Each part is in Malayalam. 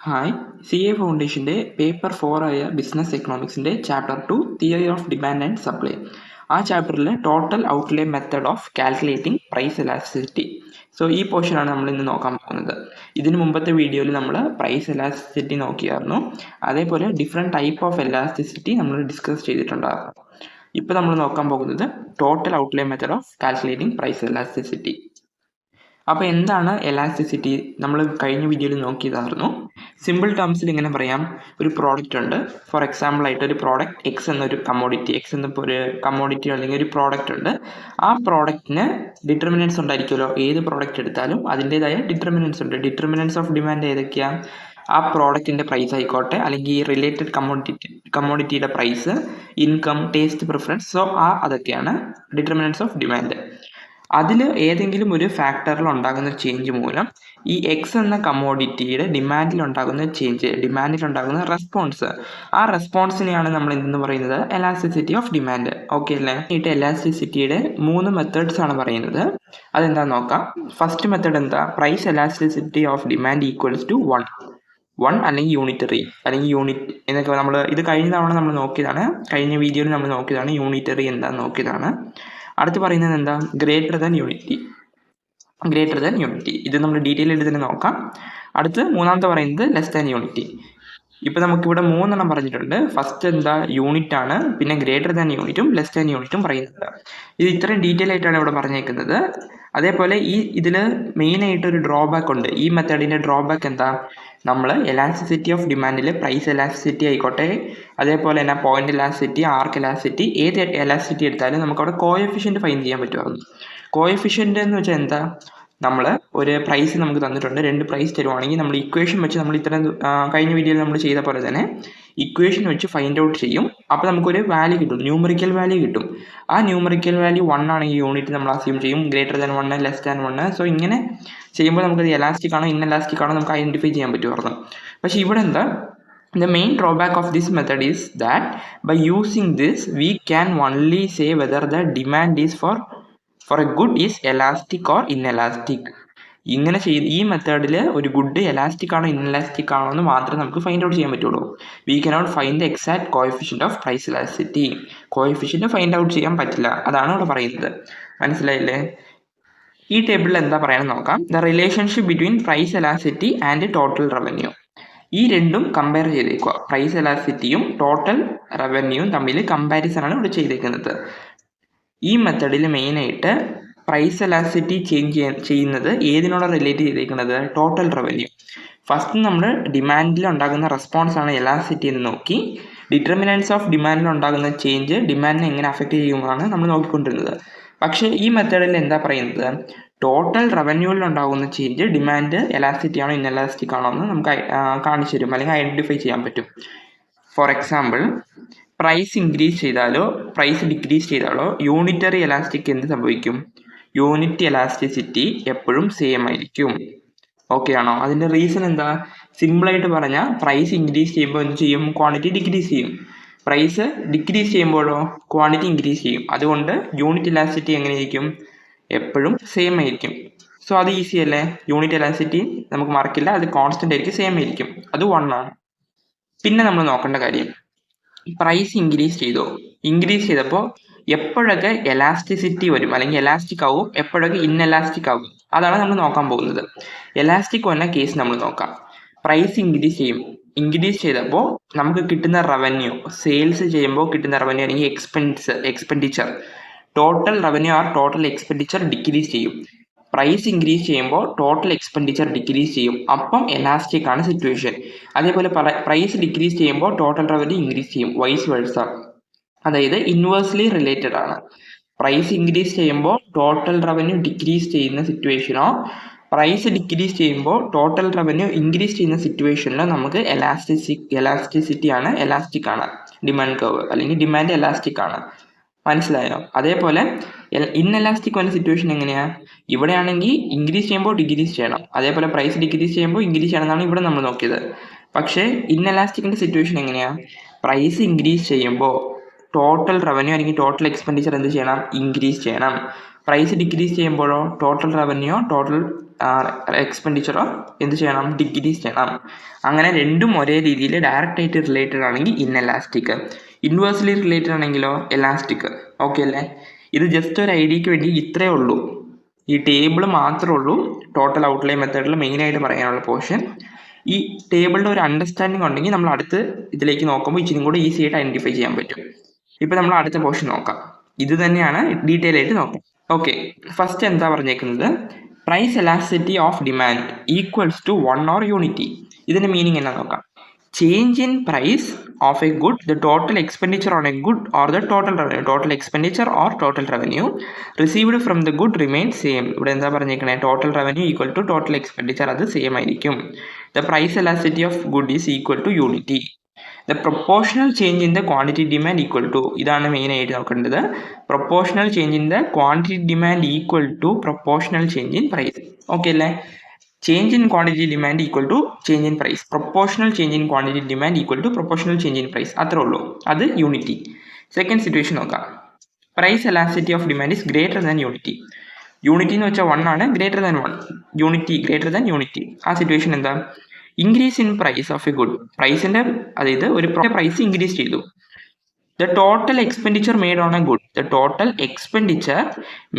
ഹായ്, CA ഫൗണ്ടേഷൻ്റെ പേപ്പർ 4 ആയ ബിസിനസ് എക്കണോമിക്സിൻ്റെ chapter 2 theory of demand and supply. ആ ചാപ്റ്ററിൽ total outlay method of calculating price elasticity. ഈ പോർഷനാണ് നമ്മൾ ഇന്ന് നോക്കാൻ പോകുന്നത്. ഇതിന് മുമ്പത്തെ വീഡിയോയിൽ നമ്മൾ പ്രൈസ് എലാസ്റ്റിസിറ്റി നോക്കിയായിരുന്നു. അതേപോലെ ഡിഫറെൻറ്റ് ടൈപ്പ് ഓഫ് എലാസ്റ്റിസിറ്റി നമ്മൾ ഡിസ്കസ് ചെയ്തിട്ടുണ്ടായിരുന്നു. ഇപ്പോൾ നമ്മൾ നോക്കാൻ പോകുന്നത് total outlay method of calculating price elasticity. അപ്പോൾ എന്താണ് എലാസ്റ്റിസിറ്റി? നമ്മൾ കഴിഞ്ഞ വീഡിയോയിൽ നോക്കിയതായിരുന്നു. സിമ്പിൾ ടേംസിൽ ഇങ്ങനെ പറയാം, ഒരു പ്രോഡക്റ്റ് ഉണ്ട്. ഫോർ എക്സാമ്പിൾ ആയിട്ട് ഒരു പ്രോഡക്റ്റ് എക്സ് എന്നൊരു കമ്മോഡിറ്റി, എക്സ് എന്നപ്പോൾ ഒരു കമ്മോഡിറ്റി അല്ലെങ്കിൽ ഒരു പ്രോഡക്റ്റ് ഉണ്ട്. ആ പ്രോഡക്റ്റിന് ഡിറ്റർമിനൻസ് ഉണ്ടായിരിക്കുമല്ലോ. ഏത് പ്രോഡക്റ്റ് എടുത്താലും അതിൻ്റെതായ ഡിറ്റർമിനൻസ് ഉണ്ട്. ഡിറ്റർമിനൻസ് ഓഫ് ഡിമാൻഡ് ഏതൊക്കെയാണ്? ആ പ്രോഡക്റ്റിൻ്റെ പ്രൈസ് ആയിക്കോട്ടെ, അല്ലെങ്കിൽ റിലേറ്റഡ് കമ്മോഡിറ്റിയുടെ പ്രൈസ്, ഇൻകം, ടേസ്റ്റ്, പ്രിഫറൻസ്. അതൊക്കെയാണ് ഡിറ്റർമിനൻസ് ഓഫ് ഡിമാൻഡ്. അതിൽ ഏതെങ്കിലും ഒരു ഫാക്ടറിൽ ഉണ്ടാകുന്ന ചേഞ്ച് മൂലം ഈ എക്സ് എന്ന കമ്മോഡിറ്റിയുടെ ഡിമാൻഡിലുണ്ടാകുന്ന ചേഞ്ച്, ഡിമാൻഡിലുണ്ടാകുന്ന റെസ്പോൺസ്, ആ റെസ്പോൺസിനെയാണ് നമ്മൾ എന്തെന്ന് പറയുന്നത്? Elasticity of demand. ഓക്കെ അല്ലേ? എലാസ്റ്റിസിറ്റിയുടെ 3 മെത്തേഡ്സ് ആണ് പറയുന്നത്. അതെന്താണെന്ന് നോക്കാം. ഫസ്റ്റ് മെത്തേഡ് എന്താ? Price elasticity of demand equals to 1 അല്ലെങ്കിൽ യൂണിറ്ററി അല്ലെങ്കിൽ യൂണിറ്റ് എന്നൊക്കെ നമ്മൾ ഇത് കഴിഞ്ഞ തവണ നമ്മൾ നോക്കിയതാണ്. കഴിഞ്ഞ വീഡിയോയിൽ നമ്മൾ നോക്കിയതാണ്. യൂണിറ്ററി എന്താണെന്ന് നോക്കിയതാണ്. അടുത്ത് പറയുന്നത് എന്താ? Greater than unity. ഇത് നമ്മൾ ഡീറ്റെയിൽ ആയിട്ട് തന്നെ നോക്കാം. അടുത്ത് മൂന്നാമത്തെ പറയുന്നത് ലെസ് ദാൻ യൂണിറ്റി. ഇപ്പം നമുക്കിവിടെ 3 എണ്ണം പറഞ്ഞിട്ടുണ്ട്. ഫസ്റ്റ് എന്താ? യൂണിറ്റ് ആണ്. പിന്നെ ഗ്രേറ്റർ ദാൻ യൂണിറ്റും ലെസ് ദാൻ യൂണിറ്റും പറയുന്നുണ്ട്. ഇത് ഇത്രയും ഡീറ്റെയിൽ ആയിട്ടാണ് ഇവിടെ പറഞ്ഞേക്കുന്നത്. അതേപോലെ ഇതിൽ മെയിനായിട്ടൊരു ഡ്രോബാക്ക് ഉണ്ട്. ഈ മെത്തേഡിൻ്റെ ഡ്രോബാക്ക് എന്താ? നമ്മൾ എലാസ്റ്റിസിറ്റി ഓഫ് ഡിമാൻഡിൽ പ്രൈസ് എലാസ്റ്റിസിറ്റി ആയിക്കോട്ടെ, അതേപോലെ തന്നെ പോയിന്റ് എലാസ്റ്റിസിറ്റി, ആർക്ക് എലാസ്റ്റിസിറ്റി, ഏത് എലാസ്റ്റിസിറ്റി എടുത്താലും നമുക്കവിടെ കോഎഫിഷ്യൻറ്റ് ഫൈൻഡ് ചെയ്യാൻ പറ്റുമായിരുന്നു. കോഎഫിഷ്യൻ്റ് എന്ന് വെച്ചാൽ എന്താ? നമ്മൾ ഒരു പ്രൈസ് നമുക്ക് തന്നിട്ടുണ്ട്, 2 പ്രൈസ് തരുവാണെങ്കിൽ നമ്മൾ ഇക്വേഷൻ വെച്ച് നമ്മൾ കഴിഞ്ഞ വീഡിയോയിൽ നമ്മൾ ചെയ്ത പോലെ തന്നെ ഇക്വേഷൻ വെച്ച് ഫൈൻഡ് ഔട്ട് ചെയ്യും. അപ്പോൾ നമുക്കൊരു വാല്യൂ കിട്ടും, ന്യൂമറിക്കൽ വാല്യൂ കിട്ടും. ആ ന്യൂമറിക്കൽ വാല്യൂ 1 ആണെങ്കിൽ യൂണിറ്റ് നമ്മൾ അസ്യൂം ചെയ്യും, ഗ്രേറ്റർ ദാൻ 1, ലെസ് ദാൻ 1. ഇങ്ങനെ ചെയ്യുമ്പോൾ നമുക്കത് എലാസ്റ്റിക് ആണോ ഇൻഎലാസ്റ്റിക് ആണോ നമുക്ക് ഐഡൻറ്റിഫൈ ചെയ്യാൻ പറ്റുമായിരുന്നു. പക്ഷേ ഇവിടെ എന്താ? The main drawback of this method is that by using this we can only say whether the demand is for a good is elastic or inelastic. ഇങ്ങനെ ഈ മെത്തേഡിൽ ഒരു ഗുഡ് എലാസ്റ്റിക് ആണോ ഇൻഎലാസ്റ്റിക് ആണോ എന്ന് മാത്രമേ നമുക്ക് ഫൈൻഡ് ഔട്ട് ചെയ്യാൻ പറ്റുള്ളൂ. We cannot find the exact coefficient of price elasticity. Coefficient find out ചെയ്യാൻ പറ്റില്ല. അതാണ് ഇവിടെ പറയുന്നത്. മനസ്സിലായില്ലേ? ഈ ടേബിളിൽ എന്താ പറയാൻ നോക്കാം. The relationship between price elasticity and total revenue. ഈ രണ്ടും കമ്പയർ ചെയ്തേക്കുക. പ്രൈസ് എലാസ്റ്റിസിറ്റിയും ടോട്ടൽ റവന്യൂവും തമ്മിൽ കമ്പാരിസൺ ആണ് ഇവിടെ ചെയ്തേക്കുന്നത്. ഈ മെത്തേഡിൽ മെയിനായിട്ട് പ്രൈസ് എലാസ്റ്റിസിറ്റി ചേഞ്ച് ചെയ്യുന്നത് ഏതിനോട് റിലേറ്റ് ചെയ്തേക്കുന്നത്? Total revenue. ഫസ്റ്റ് നമ്മൾ ഡിമാൻഡിൽ ഉണ്ടാകുന്ന റെസ്പോൺസ് ആണ് എലാസ്റ്റിസിറ്റി എന്ന് നോക്കി. ഡിറ്റർമിനൻസ് ഓഫ് ഡിമാൻഡിൽ ഉണ്ടാകുന്ന ചേഞ്ച് ഡിമാൻഡിനെ എങ്ങനെ അഫക്റ്റ് ചെയ്യുമെന്നാണ് നമ്മൾ നോക്കിക്കൊണ്ടിരുന്നത്. പക്ഷേ ഈ മെത്തേഡിൽ എന്താ പറയുന്നത്? ടോട്ടൽ റവന്യൂവിൽ ഉണ്ടാകുന്ന ചേഞ്ച് ഡിമാൻഡ് എലാസ്റ്റിസിറ്റി ആണോ ഇൻഎലാസ്റ്റിക് ആണോ എന്ന് നമുക്ക് കാണിച്ചു തരും, അല്ലെങ്കിൽ ഐഡൻറ്റിഫൈ ചെയ്യാൻ പറ്റും. ഫോർ എക്സാമ്പിൾ, പ്രൈസ് ഇൻക്രീസ് ചെയ്താലോ പ്രൈസ് ഡിക്രീസ് ചെയ്താലോ യൂണിറ്ററി എലാസ്റ്റിക് എന്ത് സംഭവിക്കും? യൂണിറ്റ് എലാസ്റ്റിസിറ്റി എപ്പോഴും സെയിം ആയിരിക്കും. ഓക്കെ ആണോ? അതിൻ്റെ റീസൺ എന്താ? സിമ്പിളായിട്ട് പറഞ്ഞാൽ പ്രൈസ് ഇൻക്രീസ് ചെയ്യുമ്പോൾ എന്ത് ചെയ്യും? ക്വാണ്ടിറ്റി ഡിക്രീസ് ചെയ്യും. പ്രൈസ് ഡിക്രീസ് ചെയ്യുമ്പോഴോ ക്വാണ്ടിറ്റി ഇൻക്രീസ് ചെയ്യും. അതുകൊണ്ട് യൂണിറ്റ് എലാസ്റ്റിസിറ്റി എങ്ങനെയായിരിക്കും? എപ്പോഴും സെയിം ആയിരിക്കും. അത് ഈസി അല്ലേ? യൂണിറ്റ് എലാസ്റ്റിസിറ്റി നമുക്ക് മറക്കില്ല, അത് കോൺസ്റ്റൻ്റ് ആയിരിക്കും, സെയിം ആയിരിക്കും. അത് 1 ആണ്. പിന്നെ നമ്മൾ നോക്കേണ്ട കാര്യം, പ്രൈസ് ഇൻക്രീസ് ചെയ്തപ്പോൾ എപ്പോഴൊക്കെ എലാസ്റ്റിസിറ്റി വരും അല്ലെങ്കിൽ എലാസ്റ്റിക് ആവും, എപ്പോഴൊക്കെ ഇൻഎലാസ്റ്റിക് ആവും, അതാണ് നമ്മൾ നോക്കാൻ പോകുന്നത്. എലാസ്റ്റിക് വന്ന കേസ് നമ്മൾ നോക്കാം. പ്രൈസ് ഇൻക്രീസ് ചെയ്തപ്പോൾ നമുക്ക് കിട്ടുന്ന റവന്യൂ, സെയിൽസ് ചെയ്യുമ്പോൾ കിട്ടുന്ന റവന്യൂ അല്ലെങ്കിൽ expenditure, total revenue or total expenditure decrease ചെയ്യും. പ്രൈസ് ഇൻക്രീസ് ചെയ്യുമ്പോൾ ടോട്ടൽ എക്സ്പെൻഡിച്ചർ ഡിക്രീസ് ചെയ്യും. അപ്പം എലാസ്റ്റിക് ആണ് സിറ്റുവേഷൻ. അതേപോലെ പ്രൈസ് ഡിക്രീസ് ചെയ്യുമ്പോൾ ടോട്ടൽ റവന്യൂ ഇൻക്രീസ് ചെയ്യും, വൈസ് വേഴ്സ. അതായത് ഇൻവേഴ്സ്ലി റിലേറ്റഡ് ആണ്. പ്രൈസ് ഇൻക്രീസ് ചെയ്യുമ്പോൾ ടോട്ടൽ റവന്യൂ ഡിക്രീസ് ചെയ്യുന്ന സിറ്റുവേഷനോ പ്രൈസ് ഡിക്രീസ് ചെയ്യുമ്പോൾ ടോട്ടൽ റവന്യൂ ഇൻക്രീസ് ചെയ്യുന്ന സിറ്റുവേഷനിലോ നമുക്ക് എലാസ്റ്റിസിറ്റി ആണ്, എലാസ്റ്റിക് ആണ് ഡിമാൻഡ് കർവ്, അല്ലെങ്കിൽ ഡിമാൻഡ് എലാസ്റ്റിക് ആണ്. മനസ്സിലായോ? അതേപോലെ ഇൻഎലാസ്റ്റിക് വന്ന സിറ്റുവേഷൻ എങ്ങനെയാണ്? ഇവിടെയാണെങ്കിൽ ഇൻക്രീസ് ചെയ്യുമ്പോൾ ഡിക്രീസ് ചെയ്യണം, അതേപോലെ പ്രൈസ് ഡിക്രീസ് ചെയ്യുമ്പോൾ ഇൻക്രീസ് ചെയ്യണം എന്നാണ് ഇവിടെ നമ്മൾ നോക്കിയത്. പക്ഷേ ഇൻഎലാസ്റ്റിക്കിൻ്റെ സിറ്റുവേഷൻ എങ്ങനെയാണ്? പ്രൈസ് ഇൻക്രീസ് ചെയ്യുമ്പോൾ ടോട്ടൽ റവന്യൂ അല്ലെങ്കിൽ ടോട്ടൽ എക്സ്പെൻഡിച്ചർ എന്ത് ചെയ്യണം? ഇൻക്രീസ് ചെയ്യണം. പ്രൈസ് ഡിക്രീസ് ചെയ്യുമ്പോഴോ ടോട്ടൽ റവന്യൂ ടോട്ടൽ എക്സ്പെൻഡിച്ചറോ എന്ത് ചെയ്യണം, ഡിക്രീസ് ചെയ്യണം. അങ്ങനെ രണ്ടും ഒരേ രീതിയിൽ ഡയറക്റ്റ് ആയിട്ട് റിലേറ്റഡ് ആണെങ്കിൽ ഇൻഎലാസ്റ്റിക്, ഇൻവേഴ്സ്ലി റിലേറ്റഡ് ആണെങ്കിലോ എലാസ്റ്റിക്. ഓക്കെ അല്ലേ? ഇത് ജസ്റ്റ് ഒരു ഐഡിയക്ക് വേണ്ടി ഇത്രയേ ഉള്ളൂ. ഈ ടേബിൾ മാത്രമേ ഉള്ളൂ ടോട്ടൽ ഔട്ട്ലൈൻ മെത്തേഡിൽ മെയിനായിട്ട് പറയാനുള്ള പോർഷൻ. ഈ ടേബിളിൻ്റെ ഒരു അണ്ടർസ്റ്റാൻഡിങ് ഉണ്ടെങ്കിൽ നമ്മൾ അടുത്ത് ഇതിലേക്ക് നോക്കുമ്പോൾ ഇച്ചിരി കൂടി ഈസി ആയിട്ട് ഐഡൻറ്റിഫൈ ചെയ്യാൻ പറ്റും. ഇപ്പം നമ്മൾ അടുത്ത പോർഷൻ നോക്കാം. ഇത് തന്നെയാണ് ഡീറ്റെയിൽ ആയിട്ട് നോക്കാം. ഓക്കെ, ഫസ്റ്റ് എന്താ പറഞ്ഞേക്കുന്നത്, price elasticity of demand equals to 1 or unity. ഇതിൻ്റെ മീനിങ് എന്നാ നോക്കാം. Change in price of a good, the total expenditure on a good or the total revenue, total expenditure or total revenue received from the good remain same. ഇവിടെ എന്താ പറഞ്ഞേക്കണേ, total revenue equal to total expenditure, അത് സെയിം ആയിരിക്കും. The price elasticity of good is equal to unity. The proportional change in the quantity demand equal to, ഇതാണ് മെയിൻ ആയിട്ട് നോക്കേണ്ടത്. Proportional change in the quantity demand equal to proportional change in price. Okay അല്ലേ? Change in quantity demand equal to change in price, proportional change in quantity demand equal to proportional change in price, അത്രേ ഉള്ളൂ. അത് യൂണിറ്റി. സെക്കൻഡ് സിറ്റുവേഷൻ നോക്കാം. Price elasticity of demand is greater than unity. Unity എന്ന് വെച്ചാൽ 1 ആണ്, greater than 1, unity greater than unity. ആ സിറ്റുവേഷൻ എന്താ, increase in price of a good, പ്രൈസിന്റെ അതായത് ഒരു പ്രൈസ് ഇൻക്രീസ് ചെയ്തു. The total expenditure made on a good, the total expenditure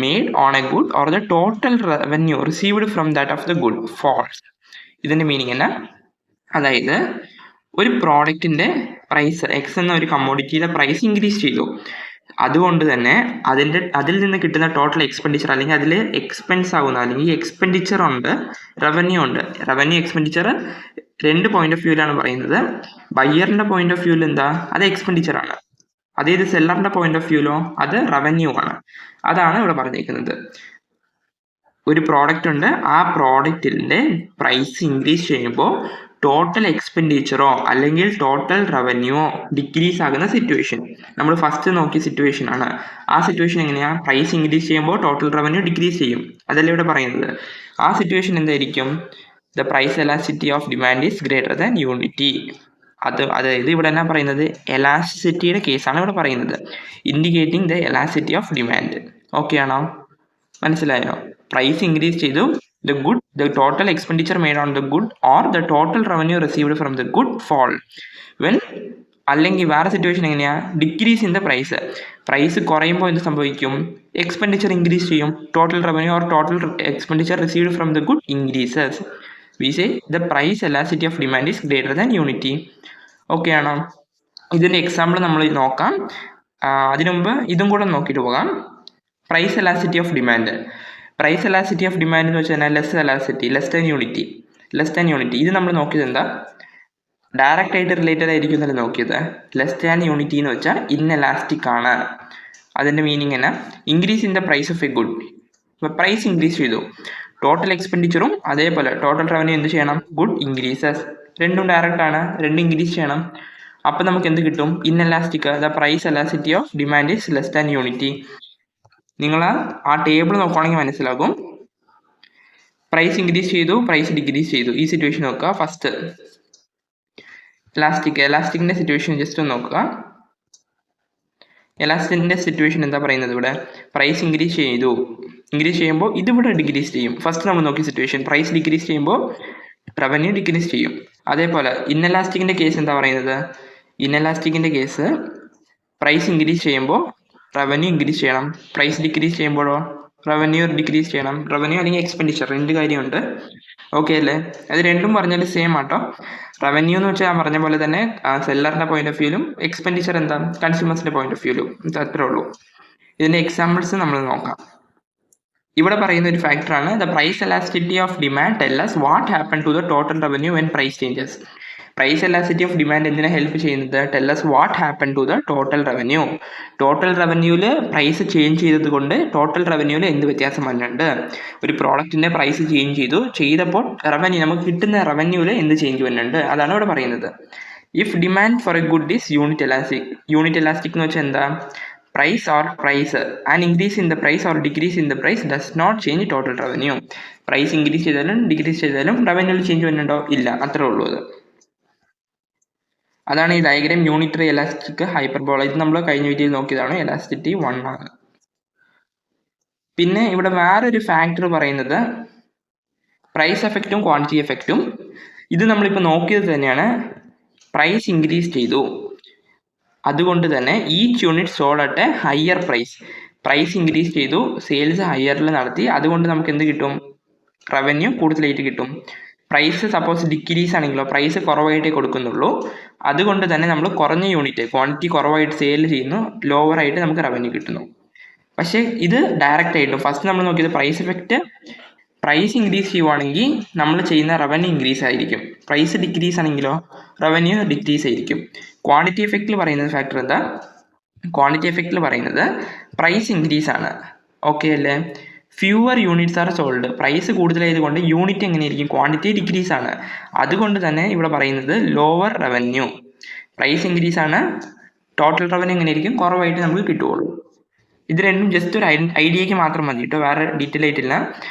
made on a good or the total revenue received from that of the good falls. ഇതിന്റെ മീനിങ് എന്നാ, അതായത് ഒരു പ്രോഡക്റ്റിന്റെ പ്രൈസ് എക്സ് എന്ന ഒരു കമ്മോഡിറ്റിയുടെ പ്രൈസ് ഇൻക്രീസ് ചെയ്തു, അതുകൊണ്ട് തന്നെ അതിൽ നിന്ന് കിട്ടുന്ന ടോട്ടൽ എക്സ്പെൻഡിച്ചർ അല്ലെങ്കിൽ അതിൽ എക്സ്പെൻസ് ആകുന്ന അല്ലെങ്കിൽ എക്സ്പെൻഡിച്ചർ ഉണ്ട്, റവന്യൂ ഉണ്ട്. റവന്യൂ എക്സ്പെൻഡിച്ചർ രണ്ട് പോയിന്റ് ഓഫ് വ്യൂവിലാണ് പറയുന്നത്. ബയ്യറിന്റെ പോയിന്റ് ഓഫ് വ്യൂവിൽ എന്താ, അത് എക്സ്പെൻഡിച്ചർ ആണ്. അതേത് സെല്ലറിന്റെ പോയിന്റ് ഓഫ് വ്യൂലോ അത് റവന്യൂ ആണ്. അതാണ് ഇവിടെ പറഞ്ഞിരിക്കുന്നത്. ഒരു പ്രോഡക്റ്റ് ഉണ്ട്, ആ പ്രോഡക്റ്റിന്റെ പ്രൈസ് ഇൻക്രീസ് ചെയ്യുമ്പോൾ ടോട്ടൽ എക്സ്പെൻഡിച്ചറോ അല്ലെങ്കിൽ ടോട്ടൽ റവന്യൂവോ ഡിക്രീസ് ആകുന്ന സിറ്റുവേഷൻ. നമ്മൾ ഫസ്റ്റ് നോക്കിയ സിറ്റുവേഷൻ ആണ്. ആ സിറ്റുവേഷൻ എങ്ങനെയാ, പ്രൈസ് ഇൻക്രീസ് ചെയ്യുമ്പോൾ ടോട്ടൽ റവന്യൂ ഡിക്രീസ് ചെയ്യും, അതല്ലേ ഇവിടെ പറയുന്നത്. ആ സിറ്റുവേഷൻ എന്തായിരിക്കും, the price elasticity of demand is greater than unity. അതായത് ഇവിടെ എന്നാ പറയുന്നത്, എലാസ്റ്റിസിറ്റിയുടെ കേസാണ് ഇവിടെ പറയുന്നത്, indicating the elasticity of demand. Okay ആണോ, മനസ്സിലായോ? പ്രൈസ് ഇൻക്രീസ് ചെയ്തു, the good, the total expenditure made on the good or the total revenue received from the good fall when, അല്ലെങ്കിൽ വേറെ സിറ്റുവേഷൻ എങ്ങനെയാ, decrease in the price, price കുറയുമ്പോൾ എന്ത് സംഭവിക്കും, എക്സ്പെൻഡിച്ചർ ഇൻക്രീസ് ചെയ്യും, total revenue or total expenditure received from the good increases. We say the price elasticity of demand is greater than unity. Okay ആണോ? ഇതിൻ്റെ എക്സാമ്പിൾ നമ്മൾ നോക്കാം. അതിനു മുമ്പ് ഇതും കൂടെ നോക്കിയിട്ട് പോകാം. Price elasticity of demand, price elasticity of demand എന്ന് വെച്ചാൽ less elasticity, less than unity. ഇത് നമ്മൾ നോക്കിയത് എന്താ, ഡയറക്റ്റ് ആയിട്ട് റിലേറ്റഡ് ആയിരിക്കും എന്നല്ല നോക്കിയത്. ലെസ് ദാൻ യൂണിറ്റി എന്ന് വെച്ചാൽ ഇൻഎലാസ്റ്റിക് ആണ്. അതിൻ്റെ മീനിങ് എന്നാ, increase in the price of a good, ഇപ്പോൾ പ്രൈസ് ഇൻക്രീസ് ചെയ്തു, ടോട്ടൽ എക്സ്പെൻഡിച്ചറും അതേപോലെ ടോട്ടൽ റവന്യൂ എന്ത് ചെയ്യണം, ഗുഡ് ഇൻക്രീസസ്, രണ്ടും ഡയറക്റ്റ് ആണ്, രണ്ടും ഇൻക്രീസ് ചെയ്യണം. അപ്പം നമുക്ക് എന്ത് കിട്ടും, inelastic, the price elasticity of demand is less than unity. നിങ്ങൾ ആ ടേബിൾ നോക്കുകയാണെങ്കിൽ മനസ്സിലാകും. പ്രൈസ് ഇൻക്രീസ് ചെയ്തു, പ്രൈസ് ഡിക്രീസ് ചെയ്തു. ഈ സിറ്റുവേഷൻ നോക്കുക. ഫസ്റ്റ് എലാസ്റ്റിക്കിന്റെ സിറ്റുവേഷൻ ജസ്റ്റ് ഒന്ന് നോക്കുക. എലാസ്റ്റിക്കിന്റെ സിറ്റുവേഷൻ എന്താ പറയുന്നത്, ഇവിടെ പ്രൈസ് ഇൻക്രീസ് ചെയ്യുമ്പോൾ ഇതിവിടെ ഡിക്രീസ് ചെയ്യും. ഫസ്റ്റ് നമ്മൾ നോക്കിയ സിറ്റുവേഷൻ, പ്രൈസ് ഡിക്രീസ് ചെയ്യുമ്പോൾ റവന്യൂ ഡിക്രീസ് ചെയ്യും. അതേപോലെ ഇൻഎലാസ്റ്റിക്കിന്റെ കേസ് എന്താ പറയുന്നത്, ഇൻഎലാസ്റ്റിക്കിന്റെ കേസ് പ്രൈസ് ഇൻക്രീസ് ചെയ്യുമ്പോൾ റവന്യൂ ഇൻക്രീസ് ചെയ്യണം, പ്രൈസ് ഡിക്രീസ് ചെയ്യുമ്പോഴോ റവന്യൂ ഡിക്രീസ് ചെയ്യണം. റവന്യൂ അല്ലെങ്കിൽ എക്സ്പെൻഡിച്ചർ രണ്ട് കാര്യമുണ്ട്. ഓക്കെ അല്ലേ? അത് രണ്ടും പറഞ്ഞാൽ സെയിം ആട്ടോ. റവന്യൂ എന്ന് വെച്ചാൽ ഞാൻ പറഞ്ഞ പോലെ തന്നെ സെല്ലറിന്റെ പോയിന്റ് ഓഫ് വ്യൂലും എക്സ്പെൻഡിച്ചർ എന്താ കൺസ്യൂമേഴ്സിന്റെ പോയിന്റ് ഓഫ് വ്യൂലും, അത്രേ ഉള്ളൂ. ഇതിന്റെ എക്സാമ്പിൾസ് നമ്മൾ നോക്കാം. ഇവിടെ പറയുന്ന ഒരു ഫാക്ടറാണ് the price elasticity of demand tell us what happen to the total revenue when price changes. Price elasticity of demand എന്തിനാ ഹെൽപ്പ് ചെയ്യുന്നത്, tell us what happen to the total revenue. Total റവന്യൂവിൽ പ്രൈസ് ചേഞ്ച് ചെയ്തത് കൊണ്ട് ടോട്ടൽ റവന്യൂവിൽ എന്ത് വ്യത്യാസം വന്നിട്ടുണ്ട്. ഒരു പ്രോഡക്റ്റിന്റെ പ്രൈസ് ചെയ്തപ്പോൾ റവന്യൂ നമുക്ക് കിട്ടുന്ന റവന്യൂവിൽ എന്ത് ചേഞ്ച് വരുന്നുണ്ട്, അതാണ് ഇവിടെ പറയുന്നത്. If demand for A good is unit elastic എന്ന് വെച്ചാൽ എന്താ, price an increase in the price or decrease in the price does not change total revenue. Price increase ചെയ്താലും ഡിക്രീസ് ചെയ്താലും റവന്യൂവിൽ ചേഞ്ച് വരുന്നുണ്ടോ, ഇല്ല, അത്രേ ഉള്ളൂ. അതാണ് ഈ ഡയഗ്രാം യൂണിറ്ററി എലാസ്റ്റിക് ഹൈപ്പർബോള. ഇത് നമ്മൾ കഴിഞ്ഞ വീഡിയോയിൽ നോക്കിയതാണ്, എലാസ്റ്റിസിറ്റി 1 ആണ്. പിന്നെ ഇവിടെ വേറൊരു ഫാക്ടർ പറയുന്നത് പ്രൈസ് എഫക്റ്റും ക്വാണ്ടിറ്റി എഫക്റ്റും ഇത് നമ്മളിപ്പോൾ നോക്കിയത് തന്നെയാണ്. പ്രൈസ് ഇൻക്രീസ് ചെയ്തു, അതുകൊണ്ട് തന്നെ each unit sold at a higher price increase ചെയ്തു, സെയിൽസ് ഹയറിൽ നടത്തി, അതുകൊണ്ട് നമുക്ക് എന്ത് കിട്ടും? റവന്യൂ കൂടുതലായിട്ട് കിട്ടും. പ്രൈസ് സപ്പോസ് ഡിക്രീസ് ആണെങ്കിലോ പ്രൈസ് കുറവായിട്ടേ കൊടുക്കുന്നുള്ളൂ, അതുകൊണ്ട് തന്നെ നമ്മൾ കുറഞ്ഞ യൂണിറ്റ് ക്വാണ്ടിറ്റി കുറവായിട്ട് സെയിൽ ചെയ്യുന്നു, ലോവർ ആയിട്ട് നമുക്ക് റവന്യൂ കിട്ടുന്നു. പക്ഷേ ഇത് ഡയറക്റ്റ് ആയിട്ടും ഫസ്റ്റ് നമ്മൾ നോക്കിയത് പ്രൈസ് എഫക്റ്റ്, പ്രൈസ് ഇൻക്രീസ് ചെയ്യുവാണെങ്കിൽ നമ്മൾ ചെയ്യുന്ന റവന്യൂ ഇൻക്രീസ് ആയിരിക്കും. പ്രൈസ് ഡിക്രീസ് ആണെങ്കിലോ റവന്യൂ ഡിക്രീസ് ആയിരിക്കും. ക്വാണ്ടിറ്റി എഫക്റ്റിൽ പറയുന്നത് ഫാക്ടർ എന്താ? ക്വാണ്ടിറ്റി എഫക്റ്റിൽ പറയുന്നത് പ്രൈസ് ഇൻക്രീസ് ആണ്. ഓക്കെ അല്ലേ? Fewer units are sold, price കൂടുതലായതുകൊണ്ട് യൂണിറ്റ് എങ്ങനെയായിരിക്കും? ക്വാണ്ടിറ്റി ഡിക്രീസ് ആണ്, അതുകൊണ്ട് തന്നെ ഇവിടെ പറയുന്നത് ലോവർ റവന്യൂ. പ്രൈസ് ഇൻക്രീസ് ആണ്, ടോട്ടൽ റവന്യൂ എങ്ങനെയായിരിക്കും? കുറവായിട്ട് നമുക്ക് കിട്ടുകയുള്ളൂ. ഇത് രണ്ടും ജസ്റ്റ് ഒരു ഐഡിയയ്ക്ക് മാത്രം മതി കേട്ടോ, വേറെ ഡീറ്റെയിൽ ആയിട്ടില്ല.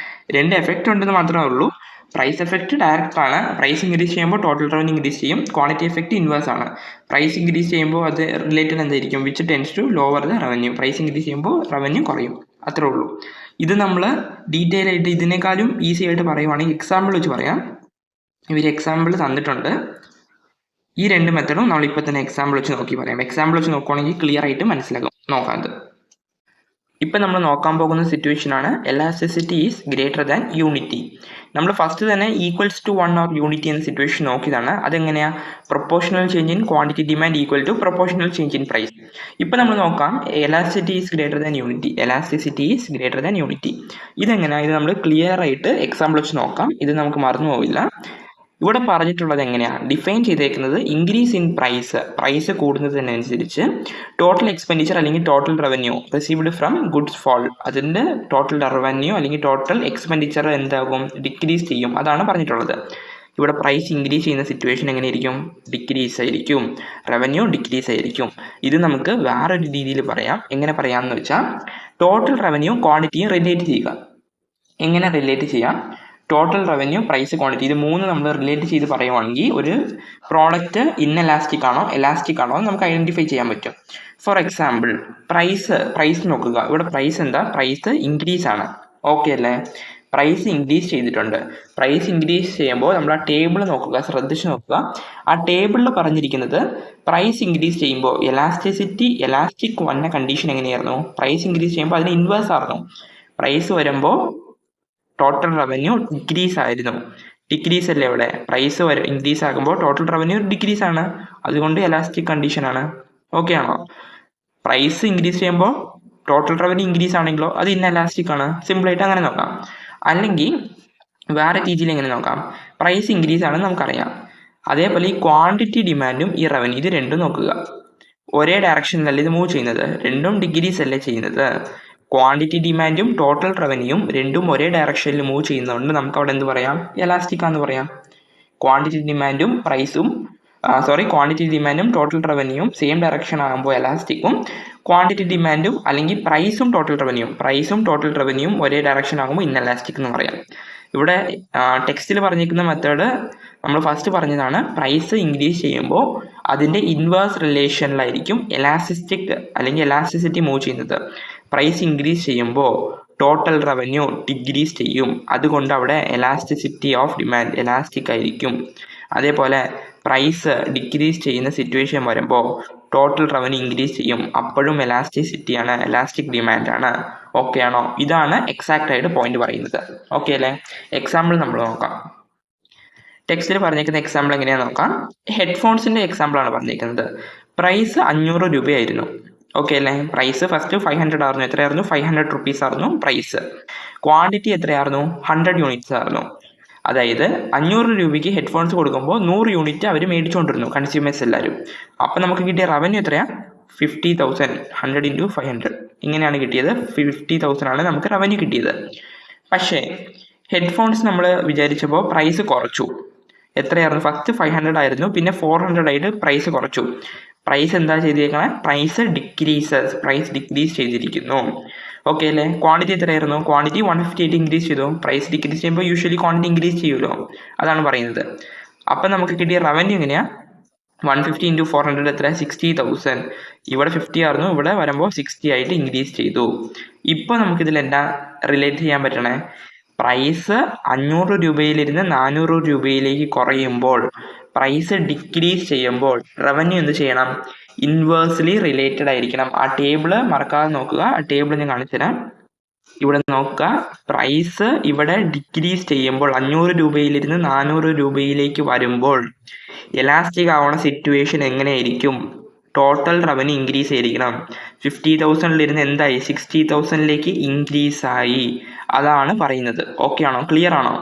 രണ്ട് എഫക്റ്റ് ഉണ്ടെന്ന് മാത്രമേ ഉള്ളൂ. പ്രൈസ് എഫക്റ്റ് ഡയറക്റ്റ് ആണ്, പ്രൈസ് ഇൻക്രീസ് ചെയ്യുമ്പോൾ ടോട്ടൽ റവന്യൂ ഇൻക്രീസ് ചെയ്യും. ക്വാണ്ടിറ്റി എഫക്റ്റ് ഇൻവേഴ്സ് ആണ്, പ്രൈസ് ഇൻക്രീസ് ചെയ്യുമ്പോൾ അത് റിലേറ്റഡ് എന്തായിരിക്കും? Which tends to lower the revenue. Price increase ചെയ്യുമ്പോൾ റവന്യൂ കുറയും, അത്രേ ഉള്ളൂ. ഇത് നമ്മൾ ഡീറ്റെയിൽ ആയിട്ട് ഇതിനേക്കാളും ഈസി ആയിട്ട് പറയുവാണെങ്കിൽ എക്സാമ്പിൾ വെച്ച് പറയാം. ഇവർ എക്സാമ്പിൾ തന്നിട്ടുണ്ട്. ഈ രണ്ട് മെത്തഡും നമ്മളിപ്പോൾ തന്നെ എക്സാമ്പിൾ വെച്ച് നോക്കി പറയാം. എക്സാമ്പിൾ വെച്ച് നോക്കുവാണെങ്കിൽ ക്ലിയർ ആയിട്ട് മനസ്സിലാകും. നോക്കാം. ഇപ്പം നമ്മൾ നോക്കാൻ പോകുന്ന സിറ്റുവേഷനാണ് elasticity is greater than unity. നമ്മൾ ഫസ്റ്റ് തന്നെ ഈക്വൽസ് ടു 1 ഓർ യൂണിറ്റി എന്ന സിറ്റുവേഷൻ നോക്കിയതാണ്. അതെങ്ങനെയാണ്? Proportional change in quantity demand equal to proportional change in price. ഇപ്പം നമ്മൾ നോക്കാം elasticity is greater than unity. Elasticity is greater than unity ഇതെങ്ങനെയാണ്? ഇത് നമ്മൾ ക്ലിയർ ആയിട്ട് എക്സാമ്പിൾ വെച്ച് നോക്കാം. ഇത് നമുക്ക് മറന്നു പോവില്ല. ഇവിടെ പറഞ്ഞിട്ടുള്ളത് എങ്ങനെയാണ് ഡിഫൈൻ ചെയ്തേക്കുന്നത്? ഇൻക്രീസ് ഇൻ പ്രൈസ് കൂടുന്നതിനനുസരിച്ച് ടോട്ടൽ എക്സ്പെൻഡിച്ചർ അല്ലെങ്കിൽ total revenue received from goods fall, അതിൻ്റെ ടോട്ടൽ റവന്യൂ അല്ലെങ്കിൽ ടോട്ടൽ എക്സ്പെൻഡിച്ചർ എന്താകും? ഡിക്രീസ് ചെയ്യും. അതാണ് പറഞ്ഞിട്ടുള്ളത്. ഇവിടെ പ്രൈസ് ഇൻക്രീസ് ചെയ്യുന്ന സിറ്റുവേഷൻ എങ്ങനെയായിരിക്കും? ഡിക്രീസ് ആയിരിക്കും, റവന്യൂ ഡിക്രീസ് ആയിരിക്കും. ഇത് നമുക്ക് വേറൊരു രീതിയിൽ പറയാം. എങ്ങനെ പറയാമെന്ന് വെച്ചാൽ ടോട്ടൽ റവന്യൂ ക്വാണ്ടിറ്റിയും റിലേറ്റ് ചെയ്യുക. എങ്ങനെ റിലേറ്റ് ചെയ്യാം? ടോട്ടൽ റവന്യൂ, പ്രൈസ്, ക്വാണ്ടിറ്റി, ഇത് മൂന്ന് നമ്മൾ റിലേറ്റ് ചെയ്ത് പറയുവാണെങ്കിൽ ഒരു പ്രോഡക്റ്റ് ഇൻഎലാസ്റ്റിക് ആണോ എലാസ്റ്റിക് ആണോ എന്ന് നമുക്ക് ഐഡൻറ്റിഫൈ ചെയ്യാൻ പറ്റും. ഫോർ എക്സാമ്പിൾ പ്രൈസ് നോക്കുക. ഇവിടെ പ്രൈസ് എന്താ? പ്രൈസ് ഇൻക്രീസ് ആണ്. ഓക്കെ അല്ലേ? പ്രൈസ് ഇൻക്രീസ് ചെയ്തിട്ടുണ്ട്. പ്രൈസ് ഇൻക്രീസ് ചെയ്യുമ്പോൾ നമ്മൾ ആ ടേബിൾ നോക്കുക, ശ്രദ്ധിച്ച് നോക്കുക. ആ ടേബിളിൽ പറഞ്ഞിരിക്കുന്നത് പ്രൈസ് ഇൻക്രീസ് ചെയ്യുമ്പോൾ എലാസ്റ്റിക് വന്ന കണ്ടീഷൻ എങ്ങനെയായിരുന്നു? പ്രൈസ് ഇൻക്രീസ് ചെയ്യുമ്പോൾ അതിന് ഇൻവേഴ്സ് ആയിരുന്നു. പ്രൈസ് വരുമ്പോൾ ടോട്ടൽ റവന്യൂ ഡിക്രീസ് ആയിരുന്നു. ഡിക്രീസ് അല്ലേ ഇവിടെ? പ്രൈസ് ഇൻക്രീസ് ആകുമ്പോൾ ടോട്ടൽ റവന്യൂ ഡിക്രീസ് ആണ്, അതുകൊണ്ട് എലാസ്റ്റിക് കണ്ടീഷൻ ആണ്. ഓക്കെ ആണോ? പ്രൈസ് ഇൻക്രീസ് ചെയ്യുമ്പോൾ ടോട്ടൽ റവന്യൂ ഇൻക്രീസ് ആണെങ്കിലോ അത് ഇൻഎലാസ്റ്റിക് ആണ്. സിമ്പിളായിട്ട് അങ്ങനെ നോക്കാം. അല്ലെങ്കിൽ വേറെ രീതിയിൽ എങ്ങനെ നോക്കാം? പ്രൈസ് ഇൻക്രീസ് ആണെന്ന് നമുക്കറിയാം. അതേപോലെ ഈ ക്വാണ്ടിറ്റി ഡിമാൻഡും ഈ റവന്യൂ ഇത് രണ്ടും നോക്കുക. ഒരേ ഡയറക്ഷനിലല്ലേ ഇത് മൂവ് ചെയ്യുന്നത്? രണ്ടും ഡിഗ്രീസ് അല്ലേ ചെയ്യുന്നത്? ക്വാണ്ടിറ്റി ഡിമാൻഡും ടോട്ടൽ റവന്യൂവും രണ്ടും ഒരേ ഡയറക്ഷനിൽ മൂവ് ചെയ്യുന്നതുകൊണ്ട് നമുക്ക് അവിടെ എന്ത് പറയാം? എലാസ്റ്റിക് ആണെന്ന് പറയാം. ക്വാണ്ടിറ്റി ഡിമാൻഡും ടോട്ടൽ റവന്യൂവും സെയിം ഡയറക്ഷൻ ആകുമ്പോൾ എലാസ്റ്റിക്കും, ക്വാണ്ടിറ്റി ഡിമാൻഡും അല്ലെങ്കിൽ പ്രൈസും ടോട്ടൽ റവന്യൂവും ഒരേ ഡയറക്ഷൻ ആകുമ്പോൾ ഇൻഎലാസ്റ്റിക് എന്ന് പറയാം. ഇവിടെ ടെക്സ്റ്റിൽ പറഞ്ഞിരിക്കുന്ന മെത്തേഡ് നമ്മൾ ഫസ്റ്റ് പറഞ്ഞതാണ്. പ്രൈസ് ഇൻക്രീസ് ചെയ്യുമ്പോൾ അതിൻ്റെ ഇൻവേഴ്സ് റിലേഷനിലായിരിക്കും എലാസ്റ്റിസിറ്റി മൂവ് ചെയ്യുന്നത്. പ്രൈസ് ഇൻക്രീസ് ചെയ്യുമ്പോൾ ടോട്ടൽ റവന്യൂ ഡിക്രീസ് ചെയ്യും, അതുകൊണ്ട് അവിടെ എലാസ്റ്റിസിറ്റി ഓഫ് ഡിമാൻഡ് എലാസ്റ്റിക് ആയിരിക്കും. അതേപോലെ പ്രൈസ് ഡിക്രീസ് ചെയ്യുന്ന സിറ്റുവേഷൻ വരുമ്പോൾ ടോട്ടൽ റവന്യൂ ഇൻക്രീസ് ചെയ്യും, അപ്പോഴും എലാസ്റ്റിസിറ്റിയാണ്, എലാസ്റ്റിക് ഡിമാൻഡാണ്. ഓക്കെ ആണോ? ഇതാണ് എക്സാക്റ്റ് ആയിട്ട് പോയിന്റ് പറയുന്നത്. ഓക്കെ അല്ലേ? എക്സാമ്പിൾ നമ്മൾ നോക്കാം. ടെക്സ്റ്റിൽ പറഞ്ഞിരിക്കുന്ന എക്സാമ്പിൾ എങ്ങനെയാണെന്ന് നോക്കാം. ഹെഡ്ഫോൺസിൻ്റെ എക്സാമ്പിളാണ് പറഞ്ഞിരിക്കുന്നത്. പ്രൈസ് 500 രൂപയായിരുന്നു. ഓക്കെ അല്ലേ? പ്രൈസ് ഫസ്റ്റ് 500 ആയിരുന്നു. എത്രയായിരുന്നു? 500 റുപ്പീസ് ആയിരുന്നു പ്രൈസ്. ക്വാണ്ടിറ്റി എത്രയായിരുന്നു? 100 യൂണിറ്റ്സ് ആയിരുന്നു. അതായത് 500 രൂപയ്ക്ക് ഹെഡ്ഫോൺസ് കൊടുക്കുമ്പോൾ 100 യൂണിറ്റ് അവർ മേടിച്ചുകൊണ്ടിരുന്നു, കൺസ്യൂമേഴ്സ് എല്ലാവരും. അപ്പം നമുക്ക് കിട്ടിയ റവന്യൂ എത്രയാണ്? 50,000. 100 × 500 ഇങ്ങനെയാണ് കിട്ടിയത്. 50,000 ആണ് നമുക്ക് റവന്യൂ കിട്ടിയത്. പക്ഷേ ഹെഡ്ഫോൺസ് നമ്മൾ വിചാരിച്ചപ്പോൾ പ്രൈസ് കുറച്ചു. എത്രയായിരുന്നു? ഫസ്റ്റ് 500 ആയിരുന്നു, പിന്നെ 400 ആയിട്ട് പ്രൈസ് കുറച്ചു. പ്രൈസ് എന്താ ചെയ്തേക്കണേ? പ്രൈസ് ഡിക്രീസ് ചെയ്തിരിക്കുന്നു. ഓക്കെ അല്ലേ? ക്വാണ്ടിറ്റി എത്രയായിരുന്നു? ക്വാണ്ടിറ്റി 150 ആയിട്ട് ഇൻക്രീസ് ചെയ്തു. പ്രൈസ് ഡിക്രീസ് ചെയ്യുമ്പോൾ യൂഷ്വലി ക്വാണ്ടിറ്റി ഇൻക്രീസ് ചെയ്യുമല്ലോ, അതാണ് പറയുന്നത്. അപ്പം നമുക്ക് കിട്ടിയ റവന്യൂ എങ്ങനെയാണ്? 150 × 400 എത്ര? 60,000. ഇവിടെ 50 ആയിരുന്നു, ഇവിടെ വരുമ്പോൾ 60 ആയിട്ട് ഇൻക്രീസ് ചെയ്തു. ഇപ്പോൾ നമുക്കിതിൽ എന്താ റിലേറ്റ് ചെയ്യാൻ പറ്റണേ? പ്രൈസ് 500 രൂപയിലിരുന്ന് 400 രൂപയിലേക്ക് കുറയുമ്പോൾ, പ്രൈസ് ഡിക്രീസ് ചെയ്യുമ്പോൾ റവന്യൂ എന്ത് ചെയ്യണം? ഇൻവേഴ്സ്ലി റിലേറ്റഡ് ആയിരിക്കണം. ആ ടേബിള് മറക്കാതെ നോക്കുക. ആ ടേബിൾ ഞാൻ കാണിച്ചുതരാം. ഇവിടെ നോക്കുക, പ്രൈസ് ഇവിടെ ഡിക്രീസ് ചെയ്യുമ്പോൾ 500 രൂപയിലിരുന്ന് 400 രൂപയിലേക്ക് വരുമ്പോൾ എലാസ്റ്റിക് ആവുന്ന സിറ്റുവേഷൻ എങ്ങനെയായിരിക്കും? ടോട്ടൽ റവന്യൂ ഇൻക്രീസ് ചെയ്തിരിക്കണം. 50,000 എന്തായി? 60,000 ഇൻക്രീസ് ആയി. അതാണ് പറയുന്നത്. ഓക്കെ ആണോ? ക്ലിയർ ആണോ?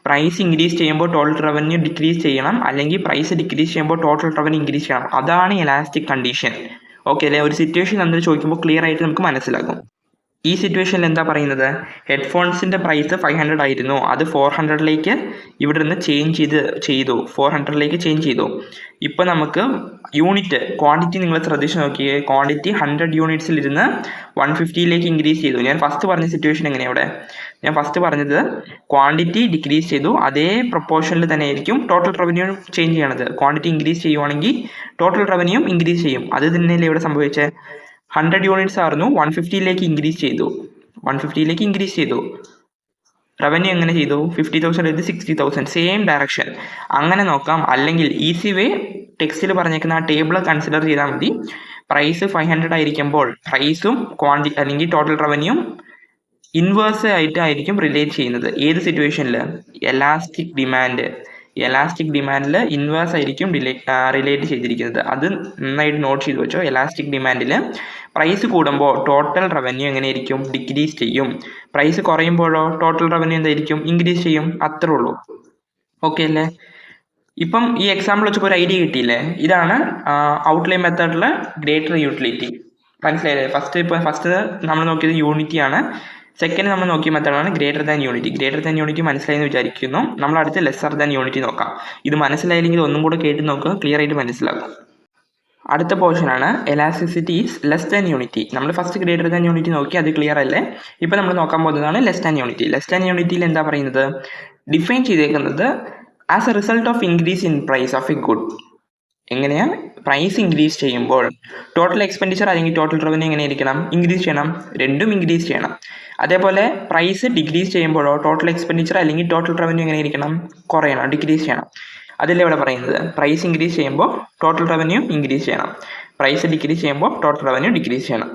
പ്രൈസ് ഇൻക്രീസ് ചെയ്യുമ്പോൾ ടോട്ടൽ റവന്യൂ ഡിക്രീസ് ചെയ്യണം, അല്ലെങ്കിൽ പ്രൈസ് ഡിക്രീസ് ചെയ്യുമ്പോൾ ടോട്ടൽ റവന്യൂ ഇൻക്രീസ് ചെയ്യണം. അതാണ് എലാസ്റ്റിക് കണ്ടീഷൻ. ഓക്കെ അല്ലേ? ഒരു സിറ്റുവേഷൻ നമ്മൾ ചോദിക്കുമ്പോൾ ക്ലിയർ ആയിട്ട് നമുക്ക് മനസ്സിലാകും. ഈ സിറ്റുവേഷനിൽ എന്താ പറയുന്നത്? ഹെഡ്ഫോൺസിൻ്റെ പ്രൈസ് 500 ആയിരുന്നു, അത് 400 ഇവിടെ നിന്ന് ചേഞ്ച് ചെയ്തു 400 ചേഞ്ച് ചെയ്തു. ഇപ്പം നമുക്ക് യൂണിറ്റ് ക്വാണ്ടിറ്റി നിങ്ങൾ ശ്രദ്ധിച്ച് നോക്കിയേ. ക്വാണ്ടിറ്റി 100 യൂണിറ്റ്സിലിരുന്ന് 150 ഇൻക്രീസ് ചെയ്തു. ഞാൻ ഫസ്റ്റ് പറഞ്ഞ സിറ്റുവേഷൻ എങ്ങനെയാണ്? ഇവിടെ ഞാൻ ഫസ്റ്റ് പറഞ്ഞത് ക്വാണ്ടിറ്റി ഡിക്രീസ് ചെയ്തു, അതേ പ്രൊപ്പോർഷനിൽ തന്നെ ആയിരിക്കും ടോട്ടൽ റവന്യൂ ചേഞ്ച് ചെയ്യണത്. ക്വാണ്ടിറ്റി ഇൻക്രീസ് ചെയ്യുവാണെങ്കിൽ ടോട്ടൽ റവന്യൂയും ഇൻക്രീസ് ചെയ്യും. അത് തന്നെയല്ലേ ഇവിടെ സംഭവിച്ചത്? 100 യൂണിറ്റ്സ് ആയിരുന്നു, 150 ഇൻക്രീസ് ചെയ്തു. 150 ഇൻക്രീസ് ചെയ്തു. റവന്യൂ എങ്ങനെ ചെയ്തു? 50,000 60,000. Same direction. അങ്ങനെ നോക്കാം. അല്ലെങ്കിൽ ഈസി വേ ടെക്സ്റ്റിൽ പറഞ്ഞേക്കുന്ന ആ ടേബിൾ കൺസിഡർ ചെയ്താൽ മതി. പ്രൈസ് 500 ആയിരിക്കുമ്പോൾ പ്രൈസും ക്വാണ്ടിറ്റി അല്ലെങ്കിൽ ടോട്ടൽ റവന്യൂയും ഇൻവേഴ്സ് ആയിട്ടായിരിക്കും റിലേറ്റ് ചെയ്യുന്നത്. ഏത് സിറ്റുവേഷനിൽ? എലാസ്റ്റിക് ഡിമാൻഡിൽ ഇൻവേഴ്സ് ആയിരിക്കും റിലേറ്റ് ചെയ്തിരിക്കുന്നത്. അത് നന്നായിട്ട് നോട്ട് ചെയ്ത് വെച്ചോ. എലാസ്റ്റിക് ഡിമാൻഡിൽ പ്രൈസ് കൂടുമ്പോൾ ടോട്ടൽ റവന്യൂ എങ്ങനെയായിരിക്കും? ഡിക്രീസ് ചെയ്യും. പ്രൈസ് കുറയുമ്പോഴോ ടോട്ടൽ റവന്യൂ എന്തായിരിക്കും? ഇൻക്രീസ് ചെയ്യും. അത്രേ ഉള്ളൂ. ഓക്കെ അല്ലേ? ഇപ്പം ഈ എക്സാമ്പിൾ വെച്ചപ്പോൾ ഒരു ഐഡിയ കിട്ടിയില്ലേ? ഇതാണ് ഔട്ട്ലൈൻ മെത്തേഡിലെ ഗ്രേറ്റർ യൂട്ടിലിറ്റി. മനസ്സിലായില്ലേ? ഫസ്റ്റ് നമ്മൾ നോക്കിയത് യൂണിറ്റി ആണ്. സെക്കൻഡ് നമ്മൾ നോക്കിയ മെത്തേഡാണ് greater than unity. Greater than unity മനസ്സിലായെന്ന് വിചാരിക്കുന്നു. നമ്മൾ അടുത്ത് ലെസ്സർ ദാൻ യൂണിറ്റി നോക്കാം. ഇത് മനസ്സിലായില്ലെങ്കിൽ ഒന്നും കൂടെ കേട്ട് നോക്കുക, ക്ലിയർ ആയിട്ട് മനസ്സിലാകും. അടുത്ത പോർഷനാണ് elasticity is less than unity. നമ്മൾ ഫസ്റ്റ് ഗ്രേറ്റർ ദാൻ യൂണിറ്റി നോക്കി, അത് ക്ലിയർ അല്ലേ? ഇപ്പോൾ നമ്മൾ നോക്കാൻ പോകുന്നതാണ് less than unity. Less than യൂണിറ്റിയിൽ എന്താ പറയുന്നത്? ഡിഫൈൻ ചെയ്തേക്കുന്നത് as a result of increase in price of a good. എങ്ങനെയാണ്? പ്രൈസ് ഇൻക്രീസ് ചെയ്യുമ്പോൾ ടോട്ടൽ എക്സ്പെൻഡിച്ചർ അല്ലെങ്കിൽ ടോട്ടൽ റവന്യൂ എങ്ങനെയായിരിക്കണം? ഇൻക്രീസ് ചെയ്യണം. രണ്ടും ഇൻക്രീസ് ചെയ്യണം. അതേപോലെ പ്രൈസ് ഡിക്രീസ് ചെയ്യുമ്പോഴോ ടോട്ടൽ എക്സ്പെൻഡിച്ചർ അല്ലെങ്കിൽ ടോട്ടൽ റവന്യൂ എങ്ങനെയായിരിക്കണം? കുറയണം, ഡിക്രീസ് ചെയ്യണം. അതല്ലേ ഇവിടെ പറയുന്നത്? പ്രൈസ് ഇൻക്രീസ് ചെയ്യുമ്പോൾ ടോട്ടൽ റവന്യൂ ഇൻക്രീസ് ചെയ്യണം, പ്രൈസ് ഡിക്രീസ് ചെയ്യുമ്പോൾ ടോട്ടൽ റവന്യൂ ഡിക്രീസ് ചെയ്യണം.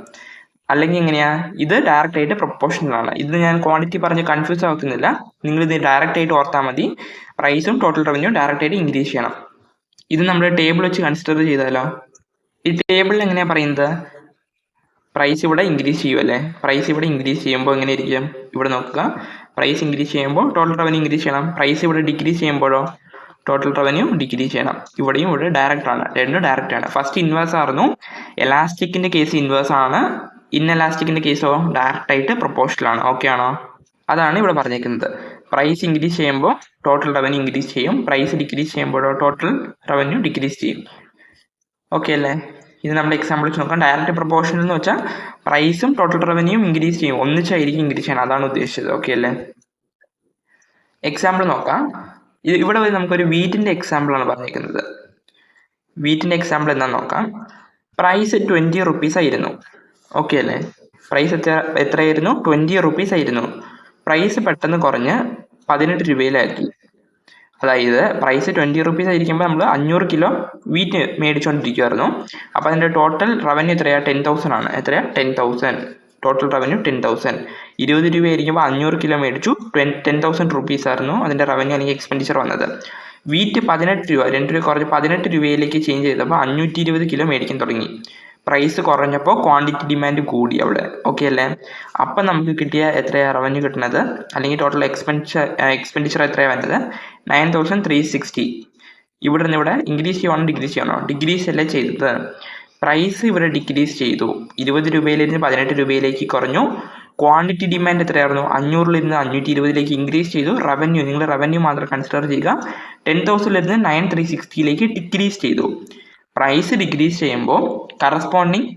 അല്ലെങ്കിൽ എങ്ങനെയാ? ഇത് ഡയറക്റ്റ് ആയിട്ട് പ്രൊപ്പോർഷണൽ ആണ്. ഇത് ഞാൻ ക്വാണ്ടിറ്റി പറഞ്ഞ് കൺഫ്യൂസ് ആക്കുന്നില്ല. നിങ്ങൾ ഇത് ഡയറക്റ്റ് ആയിട്ട് ഓർത്താൽ മതി. പ്രൈസും ടോട്ടൽ റവന്യൂ ഡയറക്റ്റ് ആയിട്ട് ഇൻക്രീസ് ചെയ്യണം. ഇത് നമ്മൾ ടേബിൾ വെച്ച് കൺസിഡർ ചെയ്താലോ? ഈ ടേബിളിൽ എങ്ങനെയാ പറയുന്നത്? പ്രൈസ് ഇവിടെ ഇൻക്രീസ് ചെയ്യുമല്ലേ? പ്രൈസ് ഇവിടെ ഇൻക്രീസ് ചെയ്യുമ്പോൾ എങ്ങനെ ഇരിക്കും? ഇവിടെ നോക്കുക, പ്രൈസ് ഇൻക്രീസ് ചെയ്യുമ്പോൾ ടോട്ടൽ റവന്യൂ ഇൻക്രീസ് ചെയ്യണം. പ്രൈസ് ഇവിടെ ഡിക്രീസ് ചെയ്യുമ്പോഴോ ടോട്ടൽ റവന്യൂ ഡിക്രീസ് ചെയ്യണം. ഇവിടെയും ഇവിടെ ഡയറക്റ്റ് ആണ്, രണ്ടും ഡയറക്റ്റ് ആണ്. ഫസ്റ്റ് ഇൻവേഴ്സ് ആയിരുന്നു. എലാസ്റ്റിക്കിന്റെ കേസ് ഇൻവേഴ്സ് ആണ്. ഇൻഎലാസ്റ്റിക്കിന്റെ കേസോ ഡയറക്റ്റ് ആയിട്ട് പ്രൊപ്പോർഷണൽ ആണ്. ഓക്കെ ആണോ? അതാണ് ഇവിടെ പറഞ്ഞേക്കുന്നത്. പ്രൈസ് ഇൻക്രീസ് ചെയ്യുമ്പോൾ ടോട്ടൽ റവന്യൂ ഇൻക്രീസ് ചെയ്യും, പ്രൈസ് ഡിക്രീസ് ചെയ്യുമ്പോഴോ ടോട്ടൽ റവന്യൂ ഡിക്രീസ് ചെയ്യും. ഓക്കെ അല്ലേ? ഇത് നമ്മുടെ എക്സാമ്പിൾ വെച്ച് നോക്കാം. ഡയറക്റ്റ് പ്രൊപ്പോർഷണൽ എന്ന് വെച്ചാൽ പ്രൈസും ടോട്ടൽ റവന്യൂയും ഇൻക്രീസ് ചെയ്യും, ഒന്നിച്ചായിരിക്കും ഇൻക്രീസ് ചെയ്യണം. അതാണ് ഉദ്ദേശിച്ചത്. ഓക്കെ അല്ലേ? എക്സാമ്പിൾ നോക്കാം. ഇവിടെ നമുക്കൊരു വീറ്റിന്റെ എക്സാമ്പിൾ ആണ് പറഞ്ഞിരിക്കുന്നത്. വീറ്റിന്റെ എക്സാമ്പിൾ എന്താണെന്ന് നോക്കാം. പ്രൈസ് 20 റുപ്പീസ് ആയിരുന്നു. ഓക്കെ അല്ലേ? പ്രൈസ് എത്രയായിരുന്നു? 20 റുപ്പീസ് ആയിരുന്നു. പ്രൈസ് പെട്ടെന്ന് കുറഞ്ഞ് 18 രൂപയിലാക്കി. അതായത് പ്രൈസ് 20 റുപ്പീസ് ആയിരിക്കുമ്പോൾ നമ്മൾ 500 കിലോ വീറ്റ് മേടിച്ചുകൊണ്ടിരിക്കുമായിരുന്നു. അപ്പോൾ അതിൻ്റെ ടോട്ടൽ റവന്യൂ എത്രയാണ്? 10,000 ആണ്. എത്രയാണ്? 10,000. Total revenue 10,000. 20 രൂപ ആയിരിക്കുമ്പോൾ 500 കിലോ മേടിച്ചു, 10,000 റുപ്പീസ് ആയിരുന്നു അതിൻ്റെ റവന്യൂ അല്ലെങ്കിൽ എക്സ്പെൻഡിച്ചർ വന്നത്. വീറ്റ് 18 രൂപ, 2 രൂപ കുറഞ്ഞ് 18 രൂപയിലേക്ക് ചേഞ്ച് ചെയ്തപ്പോൾ 520 കിലോ മേടിക്കാൻ തുടങ്ങി. പ്രൈസ് കുറഞ്ഞപ്പോൾ ക്വാണ്ടിറ്റി ഡിമാൻഡ് കൂടി അവിടെ. ഓക്കെ അല്ലേ? അപ്പം നമുക്ക് കിട്ടിയ എത്രയാണ് റവന്യൂ കിട്ടുന്നത്? അല്ലെങ്കിൽ ടോട്ടൽ എക്സ്പെൻഡിച്ചർ എത്രയാണ് വരുന്നത്? 9,360. ഇവിടെ നിന്ന് ഇവിടെ ഇൻക്രീസ് ചെയ്യണോ ഡിക്രീസ് ചെയ്യണോ? ഡിക്രീസ് അല്ലേ ചെയ്തത്. പ്രൈസ് ഇവിടെ ഡിക്രീസ് ചെയ്തു. 20 രൂപയിലിരുന്ന് 18 രൂപയിലേക്ക് കുറഞ്ഞു. ക്വാണ്ടിറ്റി ഡിമാൻഡ് എത്രയായിരുന്നു? 500-ലിരുന്ന് 520 ഇൻക്രീസ് ചെയ്തു. റവന്യൂ, നിങ്ങൾ റവന്യൂ മാത്രം കൺസിഡർ ചെയ്യുക. 10,000-ലിരുന്ന് 9,360 ഡിക്രീസ് ചെയ്തു. പ്രൈസ് ഡിക്രീസ് ചെയ്യുമ്പോൾ കറസ്പോണ്ടിങ്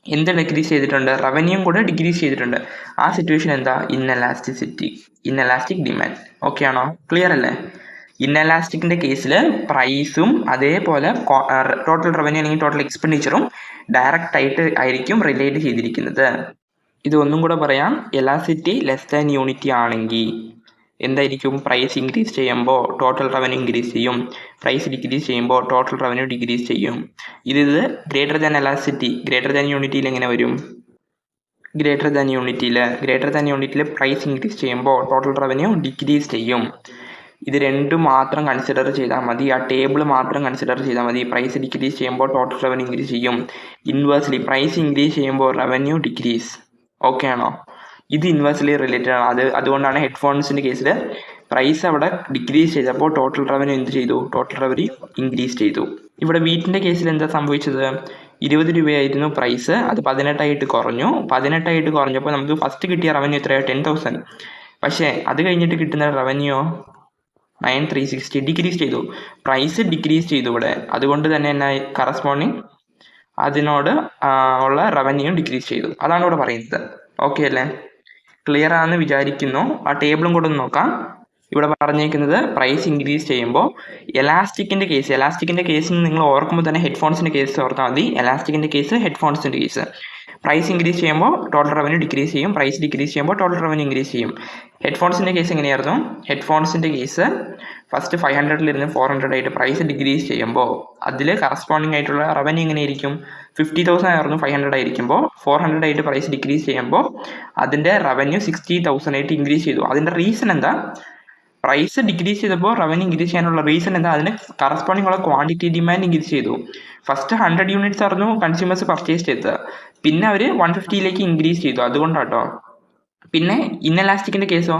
എന്ത് ഡിക്രീസ് ചെയ്തിട്ടുണ്ട്? റവന്യൂ കൂടെ ഡിക്രീസ് ചെയ്തിട്ടുണ്ട്. ആ സിറ്റുവേഷൻ എന്താ? Inelastic demand. ഓക്കെ ആണോ? ക്ലിയർ അല്ലേ? ഇൻഎലാസ്റ്റിക്കിന്റെ കേസിൽ പ്രൈസും അതേപോലെ ടോട്ടൽ റവന്യൂ അല്ലെങ്കിൽ ടോട്ടൽ എക്സ്പെൻഡിച്ചറും ഡയറക്റ്റ് ആയിട്ട് ആയിരിക്കും റിലേറ്റ് ചെയ്തിരിക്കുന്നത്. ഇത് ഒന്നും കൂടെ പറയാം. എലാസിറ്റി ലെസ് ദാൻ യൂണിറ്റി ആണെങ്കിൽ എന്തായിരിക്കും? പ്രൈസ് ഇൻക്രീസ് ചെയ്യുമ്പോൾ ടോട്ടൽ റവന്യൂ ഇൻക്രീസ് ചെയ്യും, പ്രൈസ് ഡിക്രീസ് ചെയ്യുമ്പോൾ ടോട്ടൽ റവന്യൂ ഡിക്രീസ് ചെയ്യും. ഇത് greater than elasticity, greater than യൂണിറ്റിയിൽ എങ്ങനെ വരും? ഗ്രേറ്റർ ദാൻ യൂണിറ്റിയിൽ പ്രൈസ് ഇൻക്രീസ് ചെയ്യുമ്പോൾ ടോട്ടൽ റവന്യൂ ഡിക്രീസ് ചെയ്യും. ഇത് രണ്ടും മാത്രം കൺസിഡർ ചെയ്താൽ മതി, ആ ടേബിൾ മാത്രം കൺസിഡർ ചെയ്താൽ മതി. പ്രൈസ് ഡിക്രീസ് ചെയ്യുമ്പോൾ ടോട്ടൽ റവന്യൂ ഇൻക്രീസ് ചെയ്യും, ഇൻവേഴ്സ്ലി പ്രൈസ് ഇൻക്രീസ് ചെയ്യുമ്പോൾ റവന്യൂ ഡിക്രീസ്. ഓക്കെ ആണോ? ഇത് ഇൻവേഴ്സ്ലി റിലേറ്റഡ് ആണ്. അതുകൊണ്ടാണ് ഹെഡ്ഫോൺസിൻ്റെ കേസിൽ പ്രൈസ് അവിടെ ഡിക്രീസ് ചെയ്തപ്പോൾ ടോട്ടൽ റവന്യൂ എന്ത് ചെയ്തു? ടോട്ടൽ റവന്യൂ ഇൻക്രീസ് ചെയ്തു. ഇവിടെ വീട്ടിൻ്റെ കേസിൽ എന്താ സംഭവിച്ചത്? 20 രൂപയായിരുന്നു പ്രൈസ്, അത് 18 കുറഞ്ഞു. 18 കുറഞ്ഞപ്പോൾ നമുക്ക് ഫസ്റ്റ് കിട്ടിയ റവന്യൂ എത്രയാണ്? 10,000. പക്ഷേ അത് കഴിഞ്ഞിട്ട് കിട്ടുന്ന റവന്യൂ 9,360 ഡിക്രീസ് ചെയ്തു. പ്രൈസ് ഡിക്രീസ് ചെയ്തു ഇവിടെ. അതുകൊണ്ട് തന്നെ എന്നാ കറസ്പോണ്ടിങ് അതിനോട് ഉള്ള റവന്യൂ ഡിക്രീസ് ചെയ്തു. അതാണ് ഇവിടെ പറയുന്നത്. ഓക്കെ അല്ലേ? ക്ലിയർ ആണെന്ന് വിചാരിക്കുന്നു. ആ ടേബിളും കൂടെ ഒന്ന് നോക്കാം. ഇവിടെ പറഞ്ഞേക്കുന്നത് പ്രൈസ് ഇൻക്രീസ് ചെയ്യുമ്പോൾ എലാസ്റ്റിക്കിൻ്റെ കേസ് നിങ്ങൾ ഓർക്കുമ്പോൾ തന്നെ ഹെഡ്ഫോൺസിൻ്റെ കേസ് ഓർത്താൽ മതി. എലാസ്റ്റിക്കിൻ്റെ കേസ്, ഹെഡ്ഫോൺസിൻ്റെ കേസ്. പ്രൈസ് ഇൻക്രീസ് ചെയ്യുമ്പോൾ ടോട്ടൽ റവന്യൂ ഡിക്രീസ് ചെയ്യും, പ്രൈസ് ഡിക്രീസ് ചെയ്യുമ്പോൾ ടോട്ടൽ റവന്യൂ ഇൻക്രീസ് ചെയ്യും. ഹെഡ്ഫോൺസിൻ്റെ കേസ് എങ്ങനെയായിരുന്നു? ഹെഡ്ഫോൺസിൻ്റെ കേസ് ഫസ്റ്റ് 500 400 പ്രൈസ് ഡിക്രീസ് ചെയ്യുമ്പോൾ അതിൽ കറസ്പോണ്ടിങ് ആയിട്ടുള്ള റവന്യൂ എങ്ങനെയായിരിക്കും? 50,000 ആയിരുന്നു 500 ആയിരിക്കുമ്പോൾ 400 പ്രൈസ് ഡിക്രീസ് ചെയ്യുമ്പോൾ അതിൻ്റെ റവന്യൂ 60,000 ഇൻക്രീസ് ചെയ്തു. അതിൻ്റെ റീസൺ എന്താ? പ്രൈസ് ഡിക്രീസ് ചെയ്തപ്പോൾ റവന്യൂ ഇൻക്രീസ് ചെയ്യാനുള്ള റീസൺ എന്താ? അതിന് കറസ്പോണ്ടിങ് ഉള്ള ക്വാണ്ടിറ്റി ഡിമാൻഡ് ഇൻക്രീസ് ചെയ്തു. ഫസ്റ്റ് 100 യൂണിറ്റ്സ് ആയിരുന്നു കൺസ്യൂമേഴ്സ് പർച്ചേസ് ചെയ്തത്, പിന്നെ അവർ 150 ഇൻക്രീസ് ചെയ്തു. അതുകൊണ്ടാട്ടോ. പിന്നെ ഇൻഎലാസ്റ്റിക്കിൻ്റെ കേസോ?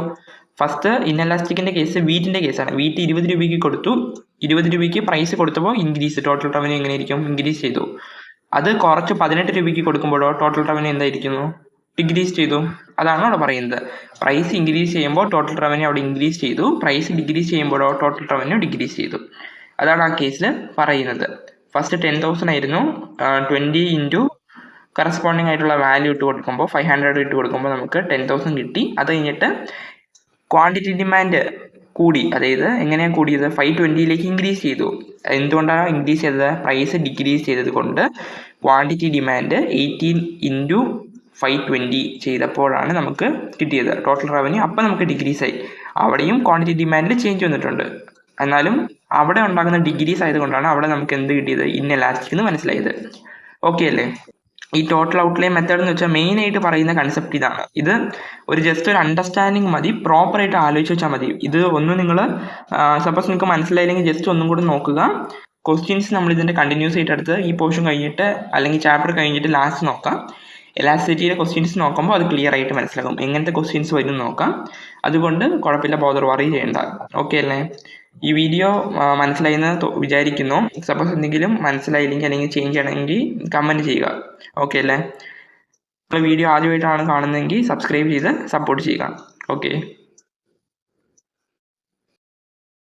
ഫസ്റ്റ് ഇൻഎലാസ്റ്റിക്കിൻ്റെ കേസ് വീറ്റിൻ്റെ കേസാണ്. വീറ്റ് 20 രൂപയ്ക്ക് കൊടുത്തു, 20 രൂപയ്ക്ക് പ്രൈസ് കൊടുത്തപ്പോൾ ഇൻക്രീസ്, ടോട്ടൽ റവന്യൂ എങ്ങനെയായിരിക്കും? ഇൻക്രീസ് ചെയ്തു. അത് കുറച്ച് 18 രൂപയ്ക്ക് കൊടുക്കുമ്പോഴോ ടോട്ടൽ റവന്യൂ എന്തായിരിക്കുന്നു? ഡിക്രീസ് ചെയ്തു. അതാണ് അവിടെ പറയുന്നത്. പ്രൈസ് ഇൻക്രീസ് ചെയ്യുമ്പോൾ ടോട്ടൽ റവന്യൂ അവിടെ ഇൻക്രീസ് ചെയ്തു, പ്രൈസ് ഡിക്രീസ് ചെയ്യുമ്പോഴോ ടോട്ടൽ റവന്യൂ ഡിക്രീസ് ചെയ്തു. അതാണ് ആ കേസിൽ പറയുന്നത്. ഫസ്റ്റ് 10,000 ആയിരുന്നു, 20 ഇൻറ്റു കറസ്പോണ്ടിങ് ആയിട്ടുള്ള വാല്യൂ ഇട്ട് കൊടുക്കുമ്പോൾ 500 ഇട്ട് കൊടുക്കുമ്പോൾ നമുക്ക് 10,000 കിട്ടി. അത് കഴിഞ്ഞിട്ട് ക്വാണ്ടിറ്റി ഡിമാൻഡ് കൂടി. അതായത് എങ്ങനെയാണ് കൂടിയത്? 520 ഇൻക്രീസ് ചെയ്തു. എന്തുകൊണ്ടാണ് ഇൻക്രീസ് ചെയ്തത്? പ്രൈസ് ഡിക്രീസ് ചെയ്തത് കൊണ്ട് ക്വാണ്ടിറ്റി ഡിമാൻഡ് 18 ഇൻറ്റു 520 ചെയ്തപ്പോഴാണ് നമുക്ക് കിട്ടിയത് ടോട്ടൽ റവന്യൂ. അപ്പം നമുക്ക് ഡിക്രീസ് ആയി. അവിടെയും ക്വാണ്ടിറ്റി ഡിമാൻഡിൽ ചേഞ്ച് വന്നിട്ടുണ്ട്. എന്നാലും അവിടെ ഉണ്ടാകുന്ന ഡിക്രീസ് ആയതുകൊണ്ടാണ് അവിടെ നമുക്ക് എന്ത് കിട്ടിയത്? ഇൻഎലാസ്റ്റിക് എന്ന് മനസ്സിലായത്. ഓക്കെ അല്ലേ? ഈ ടോട്ടൽ ഔട്ട്ലൈൻ മെത്തേഡ് എന്ന് വെച്ചാൽ മെയിനായിട്ട് പറയുന്ന കൺസെപ്റ്റ് ഇതാണ്. ഇത് ജസ്റ്റ് ഒരു അണ്ടർസ്റ്റാൻഡിങ് മതി, പ്രോപ്പറായിട്ട് ആലോചിച്ച് വെച്ചാൽ മതി. ഇത് ഒന്ന് നിങ്ങൾ സപ്പോസ് നിങ്ങൾക്ക് മനസ്സിലായില്ലെങ്കിൽ ജസ്റ്റ് ഒന്നും കൂടെ നോക്കുക. ക്വസ്റ്റ്യൻസ് നമ്മൾ ഇതിൻ്റെ കണ്ടിന്യൂസ് ആയിട്ട് എടുത്ത് ഈ പോർഷൻ കഴിഞ്ഞിട്ട് അല്ലെങ്കിൽ ചാപ്റ്റർ കഴിഞ്ഞിട്ട് ലാസ്റ്റ് നോക്കാം. എലാസ്റ്റിസിറ്റിയുടെ ക്വസ്റ്റ്യൻസ് നോക്കുമ്പോൾ അത് ക്ലിയർ ആയിട്ട് മനസ്സിലാകും എങ്ങനത്തെ ക്വസ്റ്റ്യൻസ് വരും നോക്കാം. അതുകൊണ്ട് കുഴപ്പമില്ല, ബോദർ വറി ചെയ്യേണ്ട. ഓക്കെ അല്ലേ? ഈ വീഡിയോ മനസ്സിലായെന്ന് വിചാരിക്കുന്നു. സപ്പോസ് എന്തെങ്കിലും മനസ്സിലായില്ലെങ്കിൽ അല്ലെങ്കിൽ ചേഞ്ച് ചെയ്യണമെങ്കിൽ കമൻറ്റ് ചെയ്യുക. ഓക്കെ അല്ലേ? വീഡിയോ ആദ്യമായിട്ടാണ് കാണുന്നതെങ്കിൽ സബ്സ്ക്രൈബ് ചെയ്ത് സപ്പോർട്ട് ചെയ്യുക. ഓക്കെ.